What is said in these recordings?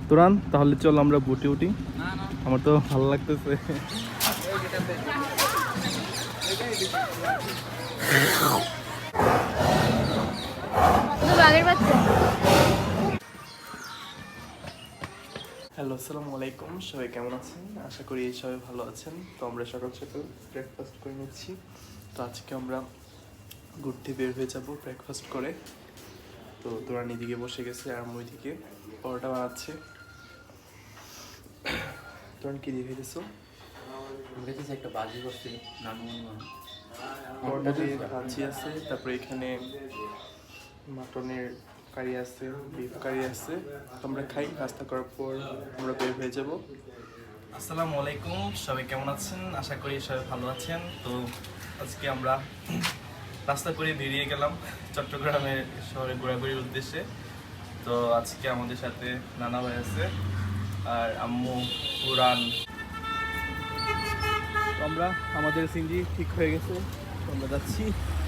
তুরান তাহলে চল আমরা বুটে উঠি, আমার তো ভালো লাগতেছে। হ্যালো, আসসালামু আলাইকুম, সবাই কেমন আছেন? আশা করি সবাই ভালো আছেন। তো আমরা সকাল সকাল ব্রেকফাস্ট করে নিচ্ছি। তো আজকে আমরা ঘুরতে বের হয়ে যাব ব্রেকফাস্ট করে। তো তুরান এদিকে বসে গেছে আর আমি ওইদিকে পরোটা বানাচ্ছে। তুরান কি দিয়ে খেতেছো? একটা বাজি করছি, পরোটা দিয়ে ভাজি আছে, তারপরে এখানে মাটনের কারি আছে, বিফ কারি আছে। তো আমরা খাই, নাস্তা করার পর আমরা বের হয়ে যাব। আসসালামু আলাইকুম, সবাই কেমন আছেন? আশা করি সবাই ভালো আছেন। তো আজকে আমরা রাস্তা করে বেরিয়ে গেলাম চট্টগ্রামের শহরে ঘোরাঘুরির উদ্দেশ্যে। তো আজকে আমাদের সাথে নানা ভাই আছে আর আম্মু, পুরান। আমরা আমাদের সিনজি ঠিক হয়ে গেছে, আমরা যাচ্ছি,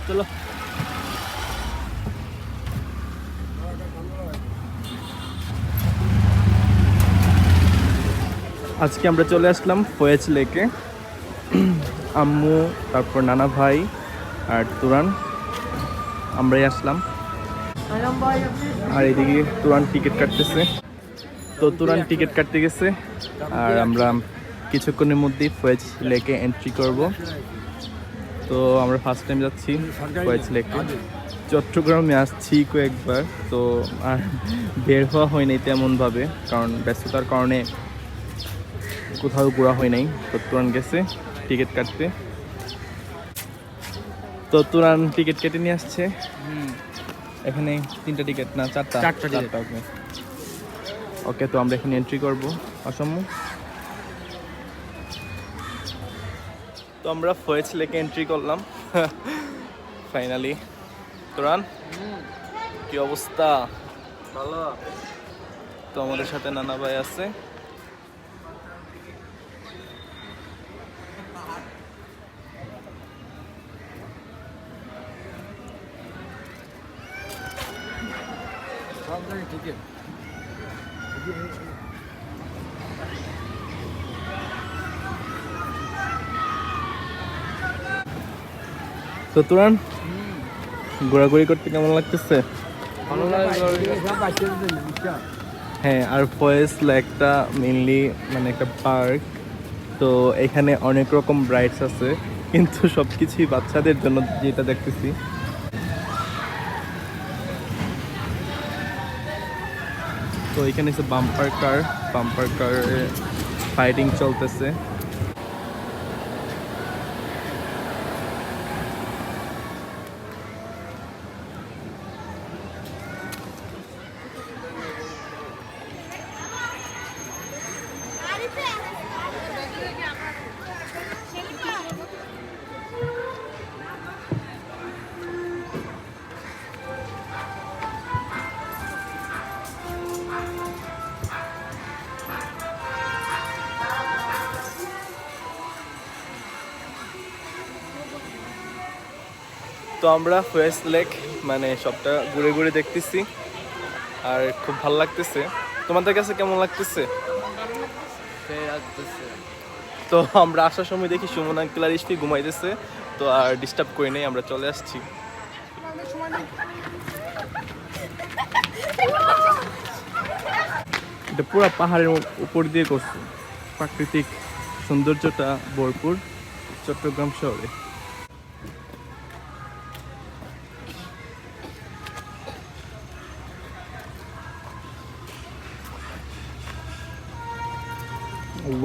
চলো। আজকে আমরা চলে আসলাম ফয়েজ লেকে। আম্মু, তারপর নানা ভাই আর তুরান, আমরাই আসলাম। আর এদিকে তুরান টিকিট কাটতেছে। তো তুরান টিকিট কাটতে গেছে আর আমরা কিছুক্ষণের মধ্যেই ফয়েজ লেকে এন্ট্রি করব। তো আমরা ফার্স্ট টাইম যাচ্ছি ফয়েজ লেকে। চট্টগ্রামে আসছি কয়েকবার, তো আর বের হওয়া হয় নাই তেমনভাবে, কারণ ব্যস্ততার কারণে কোথাও ঘোরা হয় নাই। তো তুরান গেছে টিকিট কাটতে। তো তুরান টিকিট কেটে নিয়ে আসছে। এখানে 3টা টিকিট না 4টা। ওকে ওকে, তো আমরা এখানে এন্ট্রি করব। অসম্য। তো আমরা ফয়েজ লেকে এন্ট্রি করলাম ফাইনালি। তুরান কি অবস্থা? ভালো। তো আমাদের সাথে নানা ভাই আছে। তো তুরান ঘোরাঘুরি করতে কেমন লাগতেছে? হ্যাঁ, আর ফয়েজ লেকটা মেইনলি মানে একটা পার্ক। তো এখানে অনেক রকম রাইডস আছে, কিন্তু সবকিছুই বাচ্চাদের জন্য যেটা দেখতেছি। তো এখানে বাম্পার কার ফাইটিং চলতেছে। তো আমরা ফয়েজ লেক মানে সবটা ঘুরে ঘুরে দেখতেছি আর খুব ভালো লাগতেছে। তোমাদের কাছে কেমন লাগতেছে? তো আমরা আসার সময় দেখি সুমন আঙ্কেল আর ইস্তি ঘুমাইতেছে, তো আর ডিস্টার্ব করি নাই, আমরা চলে আসছি। এটা পুরো পাহাড়ের উপর দিয়ে করছে, প্রাকৃতিক সৌন্দর্যটা ভরপুর চট্টগ্রাম শহরে।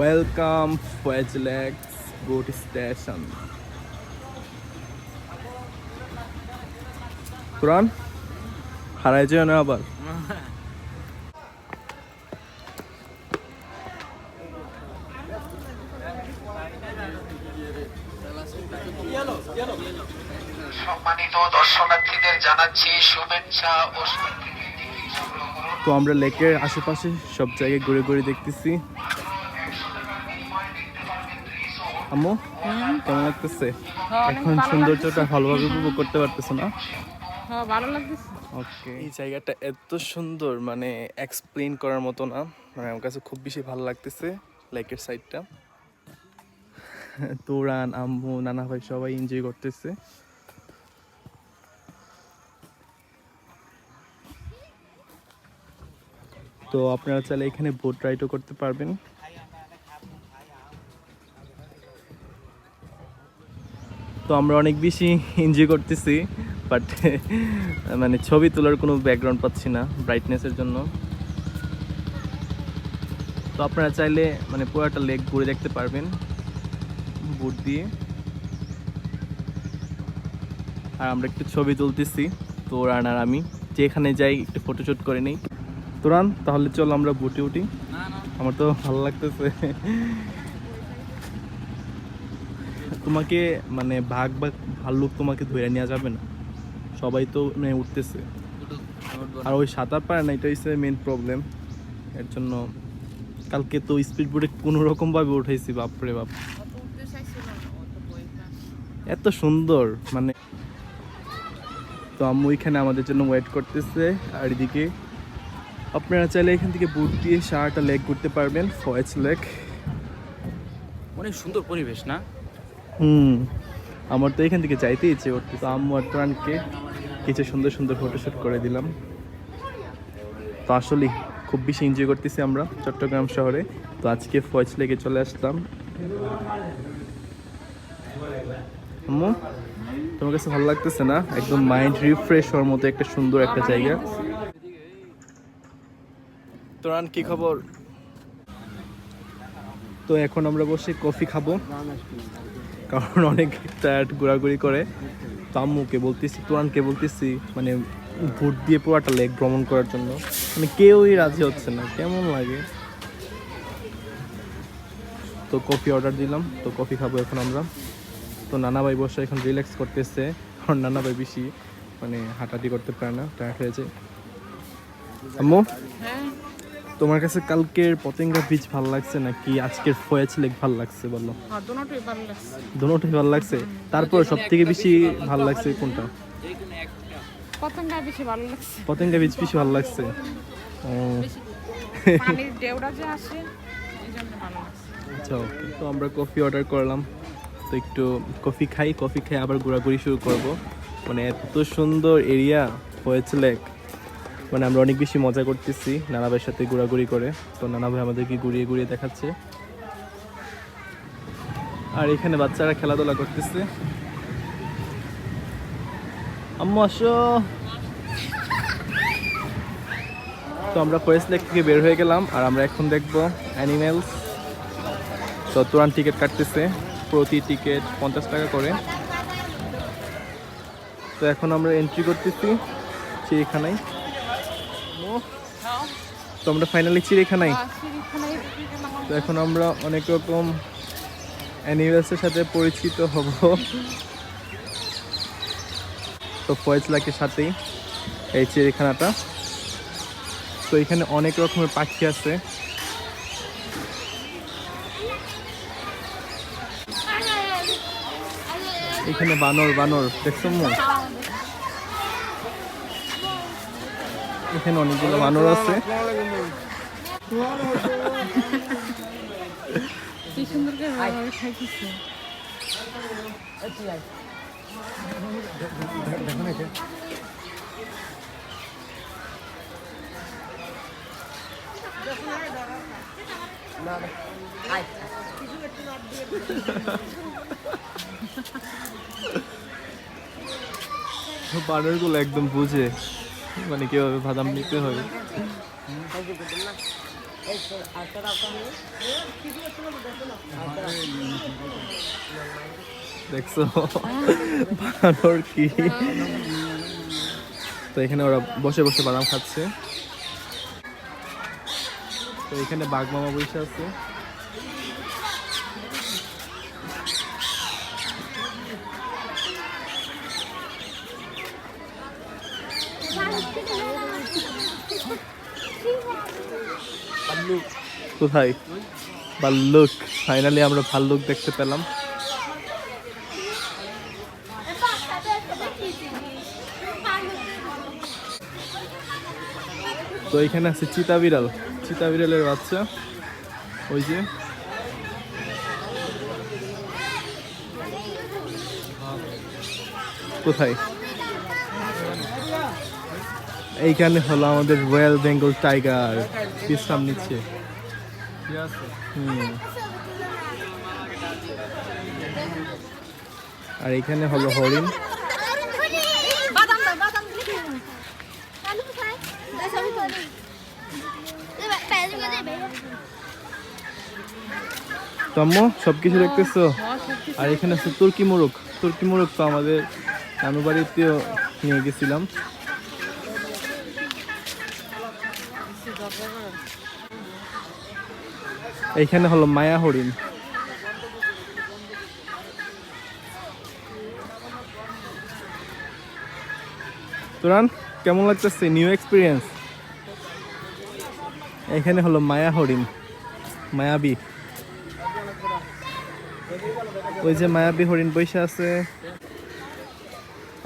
Welcome Fudge Lakes Boat Station. Turan হারাই যায় না আবার। সম্মানিত দর্শনার্থীদের জানাচ্ছি শুভেচ্ছা ও তো আমরা লেকের আশেপাশে সব জায়গায় ঘুরে ঘুরে দেখতেছি। আম্মু কেমন লাগতেছে? হ্যাঁ, অনেক এখন ভালো সৌন্দর্যটা ভালোভাবে উপভোগ করতে পারতেছো না? হ্যাঁ, ভালো লাগতেছে। ওকে, এই জায়গাটা এত সুন্দর, মানে এক্সপ্লেইন করার মতো না। মানে আমার কাছে খুব বেশি ভালো লাগতেছে লেকের সাইডটা। তুরান, আম্মু, নানা ভাই সবাই এনজয় করতেছে। তো আপনারা চাইলে এখানে বোট রাইডও করতে পারবেন। তো আমরা অনেক বেশি এনজয় করতেছি, বাট মানে ছবি তোলার কোনো ব্যাকগ্রাউন্ড পাচ্ছি না ব্রাইটনেসের জন্য। তো আপনারা চাইলে মানে পুরোটা লেক ঘুরে দেখতে পারবেন বোট দিয়ে। আর আমরা একটু ছবি তুলতেছি তোরান আর আমি, যেখানে যাই একটু ফটোশুট করে নিই। তোরান, তাহলে চল আমরা বোটে উঠি, আমার তো ভালো লাগতেছে। তোমাকে মানে বাঘ বা ভাল্লুক তোমাকে ধরে নেওয়া যাবে না, সবাই তো মানে উঠতেছে। আর ওই সাঁতার পারে না, এটা হচ্ছে মেন প্রবলেম। এর জন্য কালকে তো স্পিড বোটে কোনো রকমভাবে উঠাইছি, বাপরে বাপ, এত সুন্দর মানে। তো আম্মু এখানে আমাদের জন্য ওয়েট করতেছে। আর এদিকে আপনারা চাইলে এখান থেকে বোট দিয়ে সারাটা লেক ঘুরতে পারবেন, ফয়েজ লেক। অনেক সুন্দর পরিবেশ না? আমার তো এখান থেকে যাইতে ইচ্ছে করতে। তো আম্মু আর প্রাণকে কিছু সুন্দর সুন্দর ফটোশ্যুট করে দিলাম। তো আসলে খুব বেশি এনজয় করতেছি আমরা চট্টগ্রাম শহরে। তো আজকে ফয়েজ লেকে চলে আসলাম। আম্মু, তোমার কাছে ভালো লাগতেছে না? একদম মাইন্ড রিফ্রেশ হওয়ার মতো একটা সুন্দর একটা জায়গা। তোরান, কি খবর? তো এখন আমরা বসে কফি খাবো, কারণ অনেক টায়ার্ড ঘোরাঘুরি করে। তো আম্মুকে বলতেছি, তোরানকে বলতেছি মানে ভোট দিয়ে পুরোটা লেক ভ্রমণ করার জন্য, মানে কেউই রাজি হচ্ছে না, কেমন লাগে। তো কফি অর্ডার দিলাম, তো কফি খাবো এখন আমরা। তো নানা ভাই বসে এখন রিল্যাক্স করতেছে, কারণ নানা ভাই বেশি মানে হাঁটাহাঁটি করতে পারে না, টায়ার্ড হয়ে যায়। আম্মু, হ্যাঁ, তোমার কাছে কালকের পতেঙ্গা বিচ ভালো লাগছে নাকি আজকের ফয়েজ লেক ভালো লাগছে বলো? হ্যাঁ, দুটোই ভালো লাগছে। দুটোই ভালো লাগছে। তারপর সব থেকে বেশি ভালো লাগছে কোনটা? পতঙ্গা বেশি ভালো লাগছে। পতেঙ্গা বিচ বেশি ভালো লাগছে। ও পানির ঢেউটা যে আসে, এই জন্য ভালো লাগছে। আচ্ছা, ওকে। তো আমরা কফি অর্ডার করলাম, তো একটু কফি খাই, কফি খাই আবার ঘোরাঘুরি শুরু করব। মানে এত সুন্দর এরিয়া ফয়েজ লেক, মানে আমরা অনেক বেশি মজা করতেছি নানা ভাইয়ের সাথে ঘোরাঘুরি করে। তো নানা ভাই আমাদেরকে ঘুরিয়ে ঘুরিয়ে দেখাচ্ছে, আর এখানে বাচ্চারা খেলাধুলা করতেছে। আম্মু আসো। তো আমরা ফয়েজ লেক থেকে বের হয়ে গেলাম, আর আমরা এখন দেখবো অ্যানিমেলস। তো তোরান টিকিট কাটতেছে, প্রতি টিকিট 50 টাকা করে। তো এখন আমরা এন্ট্রি করতেছি চিড়িয়াখানায়। তো আমরা ফাইনালি চিড়িয়াখানায়। তো এখন আমরা অনেক রকম অ্যানিমেলসের সাথে পরিচিত হব। তো ফয়েজ লেকের সাথেই এই চিড়িয়াখানাটা। তো এখানে অনেক রকমের পাখি আছে। এখানে বানর বানর দেখছো মু? এখানে অনেকগুলো বানর আছে। কি সুন্দর করে ভালোভাবে খাইতেছে। বানরগুলো একদম বুঝে মানে কিভাবে বাদাম নিতে হবে। দেখছো বানর কি? তো এখানে ওরা বসে বসে বাদাম খাচ্ছে। তো এখানে বাঘ মামা বসে আছে। কোথায় ভাল্লুক? ফাইনালি আমরা ভাল্লুক দেখতে পেলাম। তো এখানে আছে চিতা বিড়াল, চিতা বিড়ালের বাচ্চা ওই যে। কোথায়? এইখানে হলো আমাদের রয়্যাল বেঙ্গল টাইগার বিশ্রাম নিচ্ছে। আর এখানে হলো হরিণ। তম্মু সবকিছু দেখতেছো? আর এখানে আছে তুর্কি মোরগ। তুর্কি মোরগ তো আমাদের নানু বাড়িতেও নিয়ে গেছিলাম। এইখানে হলো মায়া হরিণ। তুরান কেমন লাগতেছে? New experience. এখানে হলো মায়া হরিণ, মায়াবী। ওই যে মায়াবী হরিণ বসে আছে।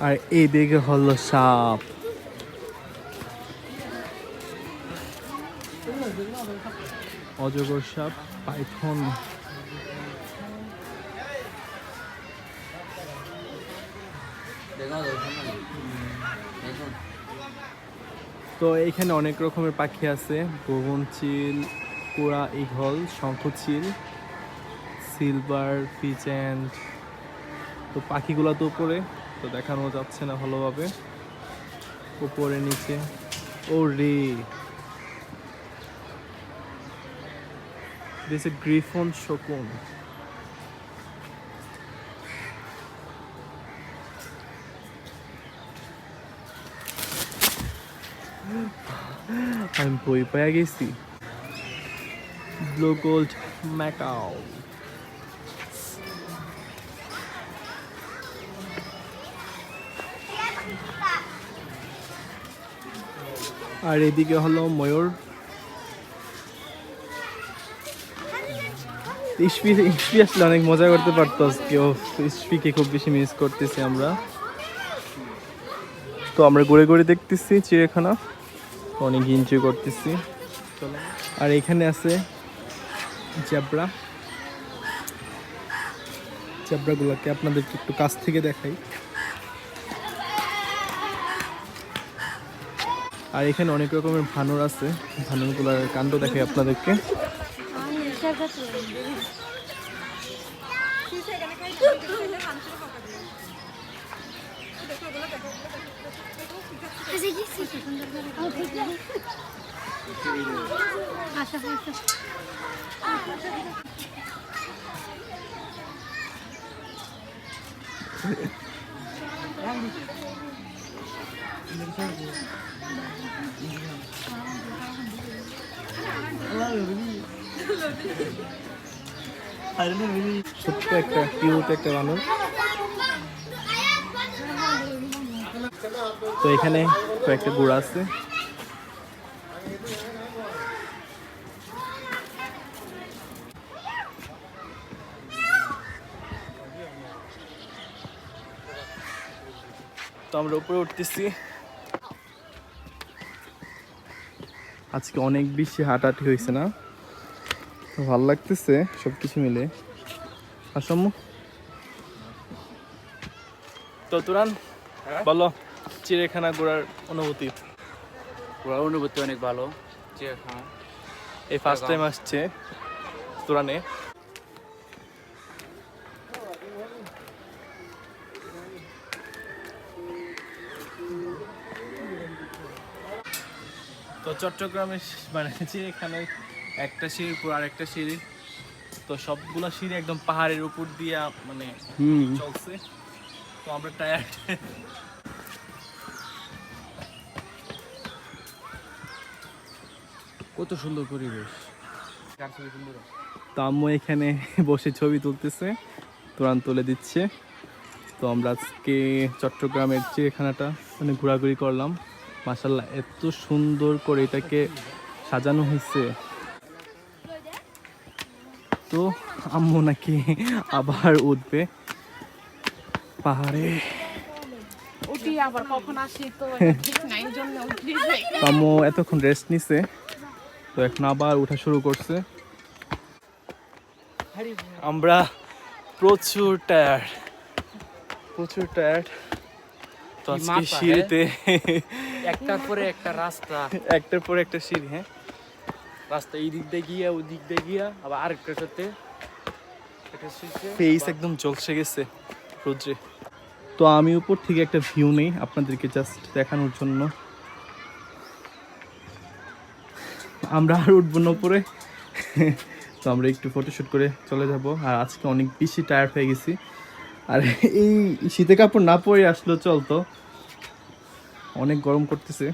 আর এইদিকে হলো সাপ। অজগর সাপ, পাইথন। তো এইখানে অনেক রকমের পাখি আছে, গগনচিল, কোরা ঈগল, শঙ্খচিল, সিলভার ফিচেন্ট। তো পাখিগুলো তো উপরে, তো দেখানো যাচ্ছে না ভালোভাবে। উপরে নিচে ও রে, দিস এ গ্রিফন শকুন। আমি বই পেয়ে গেছি। Blue gold macaw. আর এদিকে হলো ময়ূর। ইসফি আসলে অনেক মজা করতে পারতো আজকে। ইসফিকে খুব বেশি মিস করতেছি আমরা। তো আমরা ঘুরে ঘুরে দেখতেছি চিড়িয়াখানা, অনেক এনজয় করতেছি। আর এখানে আছে জেব্রা। জেব্রাগুলোকে আপনাদেরকে একটু কাছ থেকে দেখাই। আর এখানে অনেক রকমের ভানুর আছে, ভানুরগুলোর কাণ্ড দেখাই আপনাদেরকে। ছোট্ট একটা কিউট একটা বানর। তো এখানে কয়েকটা ঘোড়া আছে। তো আমরা উপরে উঠতেছি। আজকে অনেক বেশি হাঁটাহাঁটি হয়েছে না, তো ভালো লাগতেছে সবকিছু মিলে। আসম তো তুরান বলো চিড়িয়াখানা ঘোরার অনুভূতি। ঘোরার অনুভূতি অনেক ভালো। চিড়িয়াখানা এই ফার্স্ট টাইম আসছে তুরানে। তো চট্টগ্রামের মানে চিড়িয়াখানায় একটা সিঁড়ির পর আরেকটা সিঁড়ি, তো সবগুলা সিঁড়ি একদম পাহাড়ের উপর দিয়া মানে চলছে। তো আমরা টায়ার্ড। কত সুন্দর পরিবেশ। তো আম্মু এখানে বসে ছবি তুলতেছে, তুরান তুলে দিচ্ছে। তো আমরা আজকে চট্টগ্রামের চিড়িয়াখানাটা মানে ঘোরাঘুরি করলাম। মাশাআল্লাহ এত সুন্দর করে এটাকে সাজানো হয়েছে। তো আম্মু নাকি আবার উঠবে পাহাড়ে। উঠি আবার কখন আসি তো এটা ঠিক নাই, এই জন্য উঠি যাই। তো আম্মু এতক্ষণ রেস্ট নিছে, তো এখন আবার উঠা শুরু করছে। আমরা প্রচুর টায়ার্ড, তো আজকে মাথা, সিঁড়িতে একটার পরে একটা রাস্তা, একটার পর একটা সিঁড়ি। হ্যাঁ, রাস্তা এই দিক দিয়ে গিয়া ওই দিক দিয়ে গিয়া আবার আরেকটার সাথে একটা শীর্ষে ফেস একদম ঝলসে গেছে রোদ্রে। তো আমি উপর থেকে একটা ভিউ নেই আপনাদেরকে জাস্ট দেখানোর জন্য। আমরা আর উঠবো না উপরে, তো আমরা একটু ফটোশ্যুট করে চলে যাব। আর আজকে অনেক বেশি টায়ার্ড হয়ে গেছি, আর এই শীতে কাপড় না পরে আসলেও চলতো, অনেক গরম করতেছে।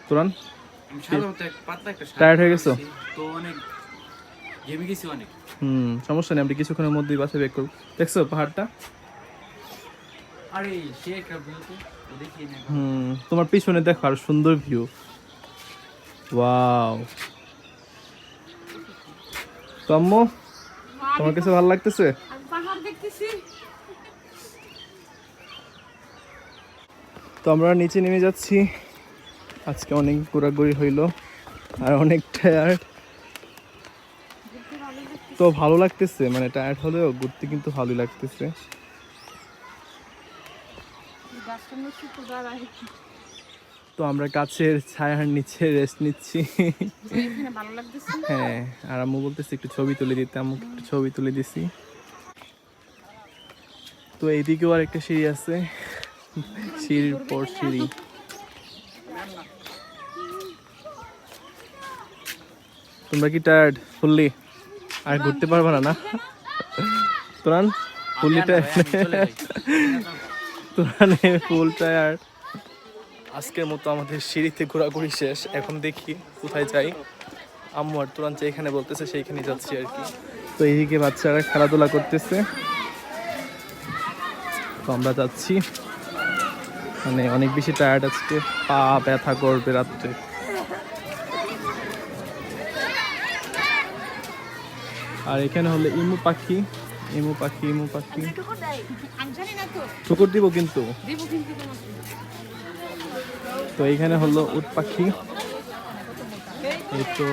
তোরান সাধারণত পাতলা একটা শার্ট টায়ার্ড হয়ে গেছো? পরেছি, তো অনেক ঘেমে গেছি অনেক। সমস্যা নেই, আমরা কিছুক্ষণের মধ্যেই বাসে বেক করবো। দেখছো পাহাড়টা? আরে সে একটা ভিউ তো ও দেখি না। তোমার পিছনে দেখো আর সুন্দর ভিউ। ওয়াও, তো আম্মু তোমার কাছে ভালো লাগতেছে? আমি পাহাড় দেখতেছি। তো আমরা নিচে নেমে যাচ্ছি। আজকে অনেক ঘোরাঘুরি হইলো আর অনেক টায়ার্ড, তো ভালো লাগতেছে, মানে টায়ার্ড হলেও ঘুরতে কিন্তু ভালোই লাগতেছে। গাছটা নিচে তো দাঁড়াই। তো আমরা গাছের ছায়ার নিচে রেস্ট নিচ্ছি। এখানে ভালো লাগতেছে। হ্যাঁ, আর আম্মু বলতেছে একটু ছবি তুলে দিতে, আম্মুকে একটু ছবি তুলে দিছি। তো এইদিকেও আর একটা সিঁড়ি আছে, সিঁড়ির পর সিঁড়ি। তোমরা কি টায়ার্ড ফুললি? আর ঘুরতে পারবে না? তোরান ফুললি টায়ার্ড? তোরানে ফুল টায়ার্ড। আজকের মতো আমাদের সিঁড়িতে ঘোরাঘুরি শেষ, এখন দেখি কোথায় যাই। আম্মু আর তোরান যেখানে বলতেছে সেইখানে যাচ্ছি আর কি। তো এইদিকে বাচ্চারা খেলাধুলা করতেছে, তো আমরা যাচ্ছি। মানে অনেক বেশি টায়ার্ড, আজকে পা ব্যথা করবে রাত্রে। আর এখানে হলো ইমু পাখি। আমি জানি না তো, ঠুকুর দিব কিন্তু। দেবো কিন্তু তোমাকে। তো এইখানে হলো উট পাখি। এই তো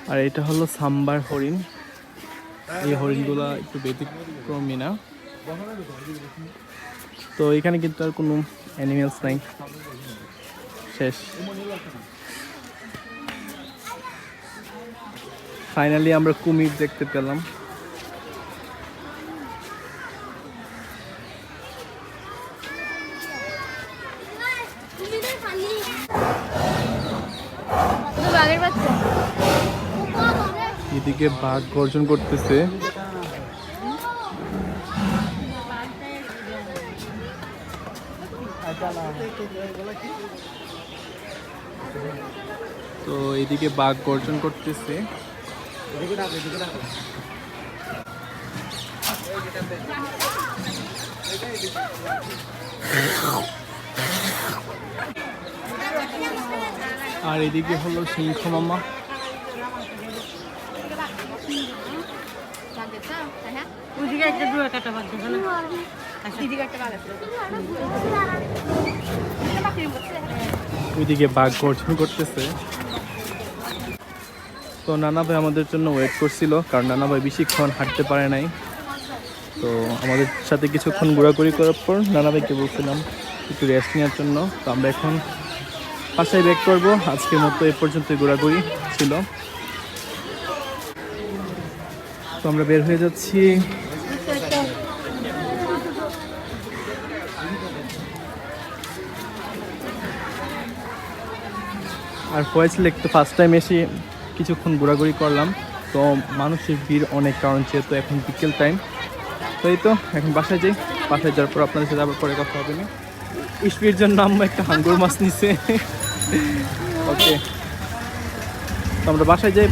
আর এটা হলো সাম্বার হরিণ। এই হরিণগুলা একটু ব্যতিক্রমী না, তো এখানে কিন্তু আর কোনো অ্যানিমেলস নাই, শেষ। ফাইনালি আমরা কুমির দেখতে পেলাম। এদিকে বাঘ গর্জন করতেছে। তো এদিকে বাঘ গর্জন করতেছে। আর এদিকে হলো সিংহ মামা। ওইদিকে বাঘ গর্জন করতেছে। তো নানা ভাই আমাদের জন্য ওয়েট করছিল, কারণ নানা ভাই বেশিক্ষণ হাঁটতে পারে নাই। তো আমাদের সাথে কিছুক্ষণ ঘোরাঘুরি করার পর নানা ভাইকে বলছিলাম একটু রেস্ট নেওয়ার জন্য। তো আমরা এখন বাসায় ব্যাক করবো। আজকের মতো এ পর্যন্ত ঘোরাঘুরি ছিল, তো আমরা বের হয়ে যাচ্ছি। আর ফয়েজ লেক তো ফার্স্ট টাইম এসে কিছুক্ষণ ঘোরাঘুরি করলাম। তো মানুষের ভিড় অনেক, কারণ যেহেতু এখন বিকেল টাইম। তো এই তো এখন বাসায় যাই, বাসায় যাওয়ার পর আপনাদের সাথে আবার পরে কথা হবে না। ইস্পির জন্য আম্মা একটা হাঙ্গর মাছ নিছে। ওকে, তো আমরা বাসায় যাই।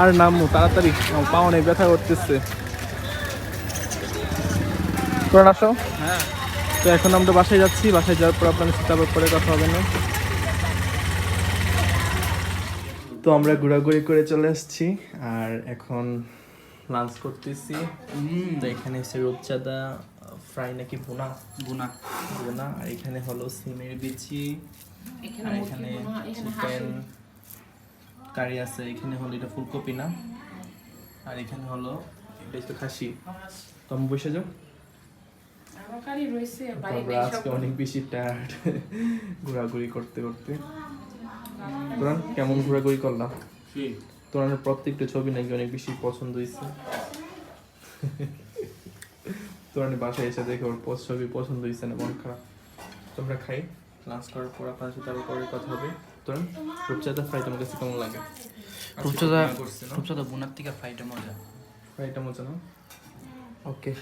আর নামু তাড়াতাড়ি, পা অনেক ব্যথা করতেছে। তোরা আসো। হ্যাঁ, তো এখন আমরা বাসায় যাচ্ছি, বাসায় যাওয়ার পর আপনাদের সাথে আবার পরে কথা হবে না। তো আমরা ঘোরাঘুরি করে চলে আসছি আর এখন লাঞ্চ করতেছি। তো এখানে হচ্ছে রূপচাঁদা ফ্রাই নাকি বোনা বোনা বোনা, আর এখানে হলো সিমের বিচি, আর এখানে চিকেন কারি আছে, এখানে হলো এটা ফুলকপি না, আর এখানে হলো এটা হচ্ছে খাসি। তো আমি বসে যাও। আমরা আজকে অনেক বেশি টায়ার্ড ঘোরাঘুরি করতে করতে। তোরান কেমন ঘোরাঘুরি করলাম? তোরানের প্রত্যেকটা ছবি নাকি অনেক বেশি পছন্দ হয়েছে। তোরানের বাসায় এসে দেখে ওর ছবি পছন্দ হয়েছে না, মন খারাপ। তোমরা খাই, লাঞ্চ করার পর আপনার সাথে আবার পরে কথা হবে। তোরান রূপচাঁদা ফ্রাই তোমার কাছে কেমন লাগে? রূপচাঁদা বোনার থেকে ফ্রাইটা মজা। ফ্রাইটা মজা না? ওকে।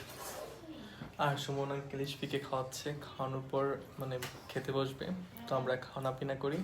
আর সুমন আঙ্কেল ইশফিকে খাওয়াচ্ছে, খাওয়ানোর পর মানে খেতে বসবে। তো আমরা খাওয়া পিনা করি।